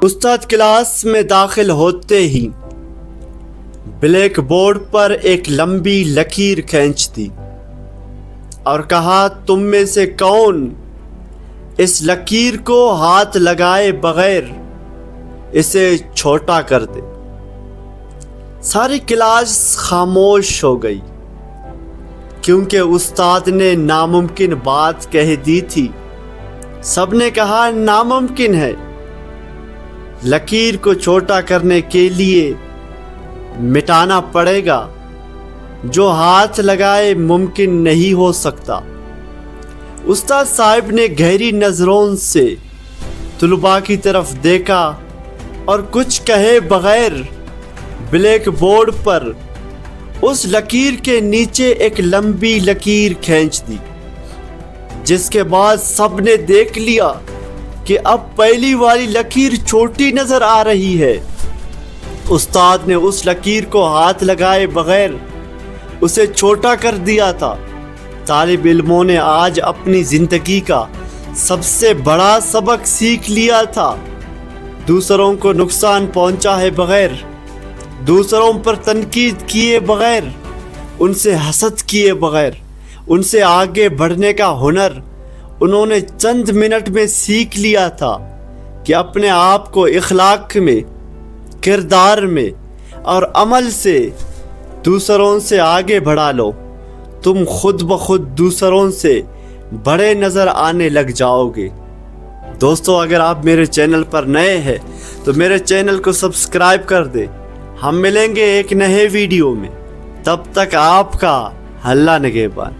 استاد کلاس میں داخل ہوتے ہی بلیک بورڈ پر ایک لمبی لکیر کھینچ دی اور کہا، تم میں سے کون اس لکیر کو ہاتھ لگائے بغیر اسے چھوٹا کر دے؟ ساری کلاس خاموش ہو گئی کیونکہ استاد نے ناممکن بات کہہ دی تھی۔ سب نے کہا ناممکن ہے، لکیر کو چھوٹا کرنے کے لیے مٹانا پڑے گا، جو ہاتھ لگائے ممکن نہیں ہو سکتا۔ استاد صاحب نے گہری نظروں سے طلباء کی طرف دیکھا اور کچھ کہے بغیر بلیک بورڈ پر اس لکیر کے نیچے ایک لمبی لکیر کھینچ دی، جس کے بعد سب نے دیکھ لیا کہ اب پہلی والی لکیر چھوٹی نظر آ رہی ہے۔ استاد نے اس لکیر کو ہاتھ لگائے بغیر اسے چھوٹا کر دیا تھا۔ طالب علموں نے آج اپنی زندگی کا سب سے بڑا سبق سیکھ لیا تھا۔ دوسروں کو نقصان پہنچائے بغیر، دوسروں پر تنقید کیے بغیر، ان سے حسد کیے بغیر، ان سے آگے بڑھنے کا ہنر انہوں نے چند منٹ میں سیکھ لیا تھا کہ اپنے آپ کو اخلاق میں، کردار میں اور عمل سے دوسروں سے آگے بڑھا لو، تم خود بخود دوسروں سے بڑے نظر آنے لگ جاؤ گے۔ دوستو، اگر آپ میرے چینل پر نئے ہیں تو میرے چینل کو سبسکرائب کر دیں۔ ہم ملیں گے ایک نئے ویڈیو میں، تب تک آپ کا اللہ نگہبان۔